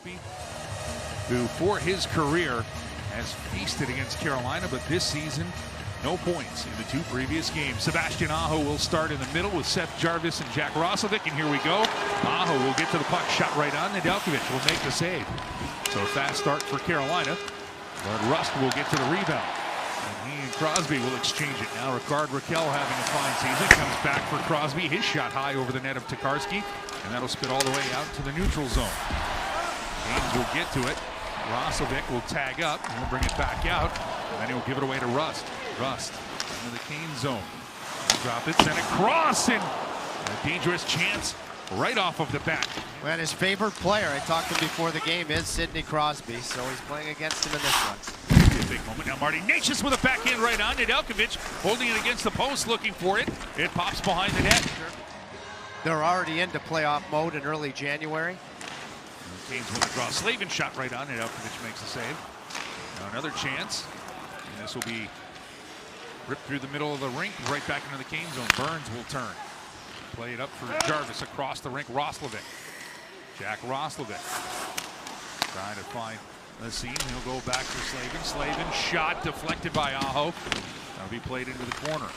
Crosby, who for his career has feasted against Carolina, but this season, no points in the two previous games. Sebastian Aho will start in the middle with Seth Jarvis and Jack Roslovic, and here we go. Aho will get to the puck, shot right on. Nedeljkovic will make the save. So a fast start for Carolina, but Rust will get to the rebound. And he and Crosby will exchange it. Now Ricard Raquel having a fine season, comes back for Crosby. His shot high over the net of Tokarski, and that'll spit all the way out to the neutral zone. Haynes will get to it. Roslovic will tag up, and he'll bring it back out, and then he'll give it away to Rust. Rust into the Kane zone. Drop it, send it across, and a dangerous chance right off of the bat. Well, his favorite player, I talked to him before the game, is Sidney Crosby, so he's playing against him in this one. A big moment now. Marty Necas with a backhand right on. Nedeljkovic holding it against the post, looking for it. It pops behind the net. They're already into playoff mode in early January. Kane's with a draw. Slavin shot right on. Nedeljkovic makes the save. Now another chance. And this will be ripped through the middle of the rink, right back into the Kane zone. Burns will turn. Play it up for Jarvis across the rink. Roslovic. Jack Roslovic trying to find the seam. He'll go back to Slavin. Slavin shot deflected by Aho. That'll be played into the corner.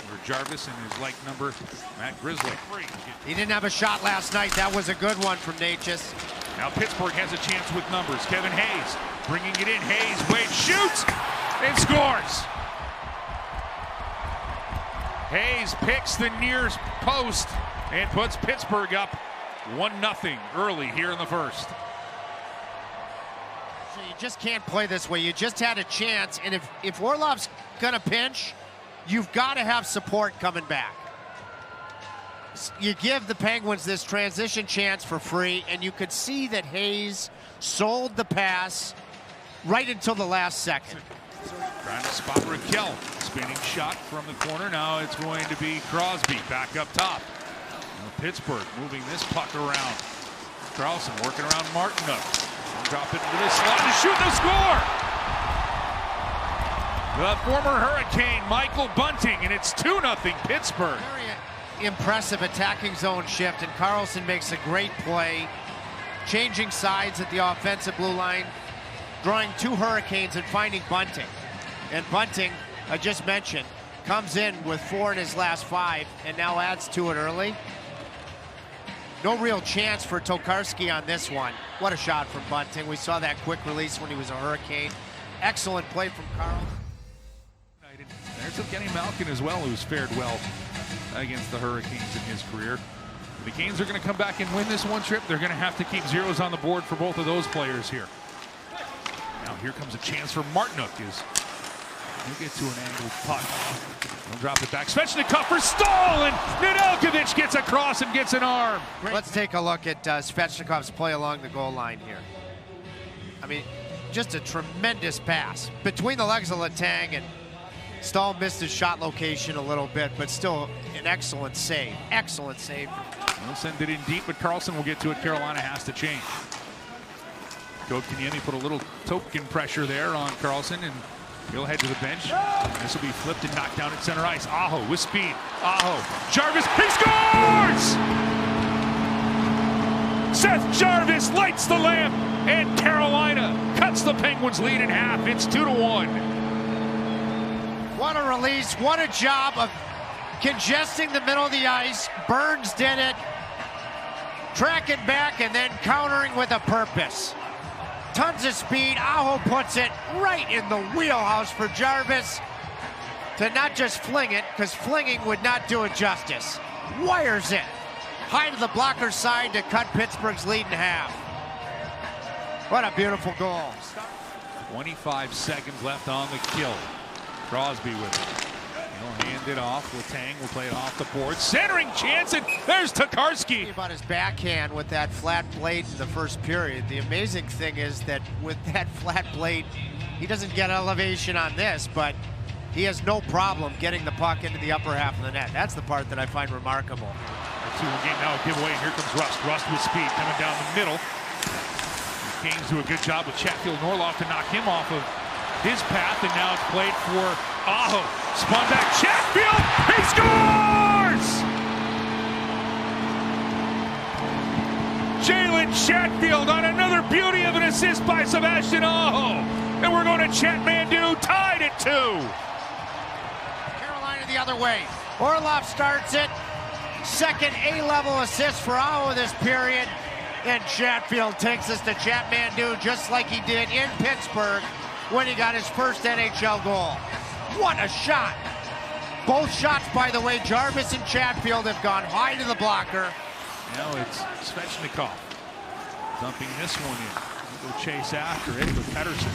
For Jarvis and his like number, Matt Grizzly. He didn't have a shot last night. That was a good one from Necas. Now Pittsburgh has a chance with numbers. Kevin Hayes bringing it in. Hayes, Wade shoots and scores. Hayes picks the near post and puts Pittsburgh up 1-0 early here in the first. So you just can't play this way. You just had a chance, and if Orlov's gonna pinch, you've got to have support coming back. You give the Penguins this transition chance for free, and you could see that Hayes sold the pass right until the last second. Trying to spot Raquel. Spinning shot from the corner. Now it's going to be Crosby back up top. Now Pittsburgh moving this puck around. Carlson working around Martinuk. Drop it into the slot to shoot the score! The former Hurricane, Michael Bunting, and it's 2-0 Pittsburgh. Very impressive attacking zone shift, and Carlson makes a great play, changing sides at the offensive blue line, drawing two Hurricanes and finding Bunting. And Bunting, I just mentioned, comes in with 4 in his last 5 and now adds to it early. No real chance for Tokarski on this one. What a shot from Bunting. We saw that quick release when he was a Hurricane. Excellent play from Carlson. There's Evgeny Malkin as well, who's fared well against the Hurricanes in his career. The Canes are going to come back and win this one trip. They're going to have to keep zeros on the board for both of those players here. Now here comes a chance for Martinuk. He'll get to an angled puck. He'll drop it back. Svechnikov for Stahl, and Nedeljkovic gets across and gets an arm. Let's take a look at Svechnikov's play along the goal line here. I mean, just a tremendous pass between the legs of Letang, and Stahl missed his shot location a little bit, but still an excellent save. Excellent save. We'll send it in deep, but Carlson will get to it. Carolina has to change. Kotkaniemi put a little token pressure there on Carlson, and he'll head to the bench. This will be flipped and knocked down at center ice. Aho with speed. Aho. Jarvis, he scores! Seth Jarvis lights the lamp, and Carolina cuts the Penguins' lead in half. It's 2-1. What a release. What a job of congesting the middle of the ice. Burns did it. Tracking back and then countering with a purpose. Tons of speed. Aho puts it right in the wheelhouse for Jarvis to not just fling it, because flinging would not do it justice. Wires it high to the blocker side to cut Pittsburgh's lead in half. What a beautiful goal. 25 seconds left on the kill. Crosby with it. He'll hand it off. Letang will play it off the board. Centering chance, and there's Tokarski. About his backhand with that flat blade in the first period. The amazing thing is that with that flat blade, he doesn't get elevation on this, but he has no problem getting the puck into the upper half of the net. That's the part that I find remarkable. A 2-1 game now, a giveaway, and here comes Rust. Rust with speed coming down the middle. The Canes do a good job with Chatfield Norloff to knock him off of his path, and now it's played for Aho. Spun back, Chatfield, he scores! Jalen Chatfield on another beauty of an assist by Sebastian Aho. And we're going to Chatmandu, tied at 2. Carolina the other way. Orlov starts it. Second A-level assist for Aho this period. And Chatfield takes us to Chatmandu just like he did in Pittsburgh when he got his first NHL goal. What a shot! Both shots, by the way, Jarvis and Chatfield have gone high to the blocker. Now it's Svechnikov dumping this one in. He'll go chase after it with Pettersson.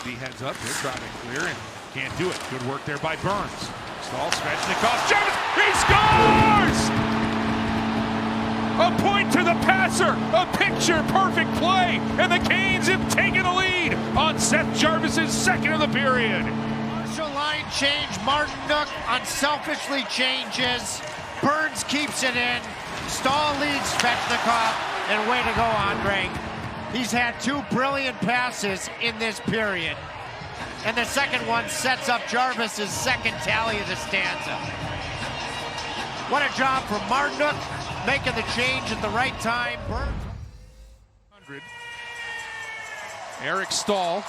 He heads up, they're driving clear and can't do it. Good work there by Burns. Stall, Svechnikov, Jarvis, he scores! A point to the passer, a picture-perfect play, and the Canes have taken the lead on Seth Jarvis's second of the period. Partial line change, Martinook unselfishly changes, Burns keeps it in, Stahl leads Svechnikov, and way to go, Andre. He's had 2 brilliant passes in this period, and the second one sets up Jarvis's second tally of the stanza. What a job from Martinook, making the change at the right time. Burns. Eric Stahl,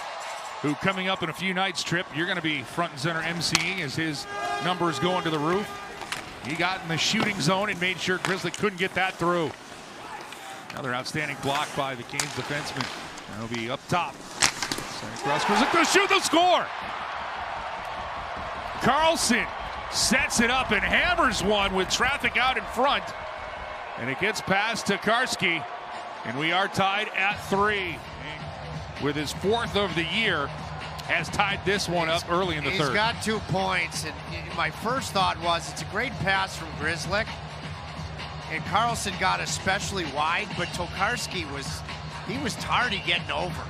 who coming up in a few nights trip, you're going to be front and center emceeing as his numbers go into the roof. He got in the shooting zone and made sure Grizzly couldn't get that through. Another outstanding block by the Canes defenseman. That'll be up top. Cross Grizzly going to shoot the score. Carlson sets it up and hammers one with traffic out in front. And it gets past Tokarski. And we are tied at 3. With his 4th of the year, has tied this one up early in the third. He's got 2 points, and my first thought was it's a great pass from Grzelcyk, and Carlson got especially wide, but Tokarski was tardy getting over.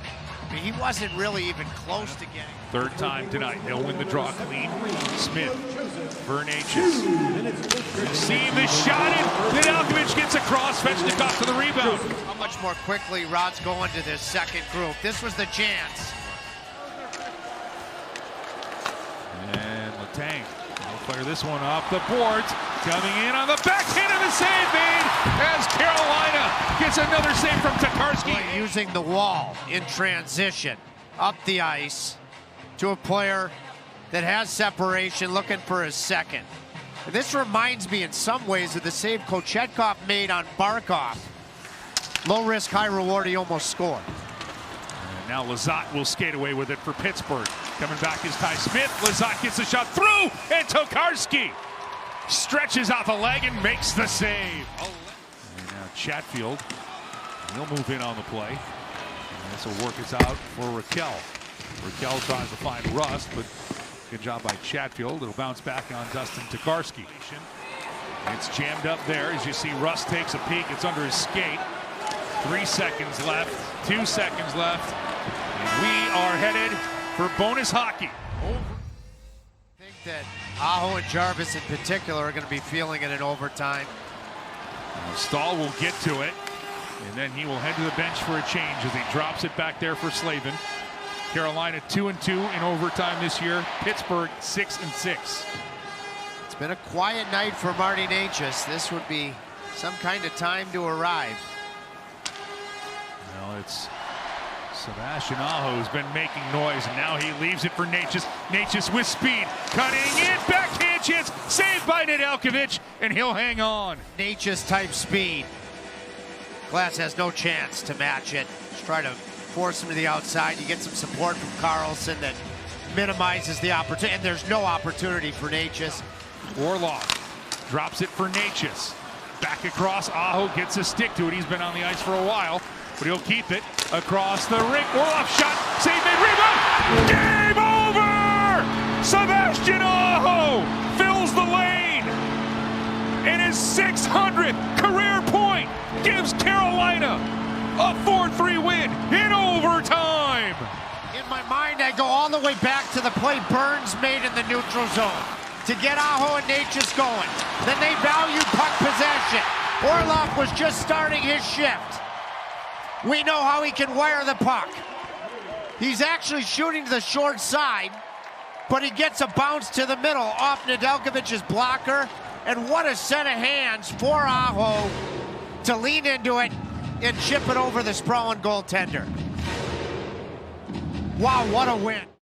I mean, he wasn't really even close to getting. Third time tonight, they'll win the draw clean. Smith, Vernachis. See the shot, and Nedeljkovic gets across, Svechnikov to the rebound. How much more quickly Rod's going to this second group. This was the chance. And Letang will fire this one off the boards. Coming in on the backhand of the save made as Carolina gets another save from Tokarski. Using the wall in transition up the ice to a player that has separation, looking for his second. This reminds me in some ways of the save Kochetkov made on Barkov. Low risk, high reward, he almost scored. And now Lizotte will skate away with it for Pittsburgh. Coming back is Ty Smith. Lizotte gets the shot through, and Tokarski stretches out the leg and makes the save. And now Chatfield, he'll move in on the play. And this will work us out for Raquel. Raquel tries to find Rust, but good job by Chatfield. It'll bounce back on Dustin Tokarski. It's jammed up there as you see Rust takes a peek. It's under his skate. 3 seconds left, 2 seconds left. And we are headed for bonus hockey. I think that Aho and Jarvis in particular are going to be feeling it in overtime. Stahl will get to it, and then he will head to the bench for a change as he drops it back there for Slavin. Carolina 2-2 in overtime this year. Pittsburgh 6-6. It's been a quiet night for Marty Necas. This would be some kind of time to arrive. Well, it's Sebastian Aho who's been making noise, and now he leaves it for Necas. Necas with speed, cutting in, backhand chance, saved by Nedeljkovic, and he'll hang on. Necas type speed. Glass has no chance to match it. Just try to force him to the outside. You get some support from Carlson that minimizes the opportunity, and there's no opportunity for Necas. Orlov drops it for Necas. Back across, Aho gets a stick to it. He's been on the ice for a while, but he'll keep it across the ring. Orlov shot, save made, rebound! Game over! Sebastian Aho fills the lane, and his 600th career point gives Carolina a 4-3 win in overtime. In my mind, I go all the way back to the play Burns made in the neutral zone to get Aho and Necas going. Then they valued puck possession. Orlov was just starting his shift. We know how he can wire the puck. He's actually shooting to the short side, but he gets a bounce to the middle off Nedeljkovic's blocker. And what a set of hands for Aho to lean into it and chip it over the sprawling goaltender. Wow, what a win.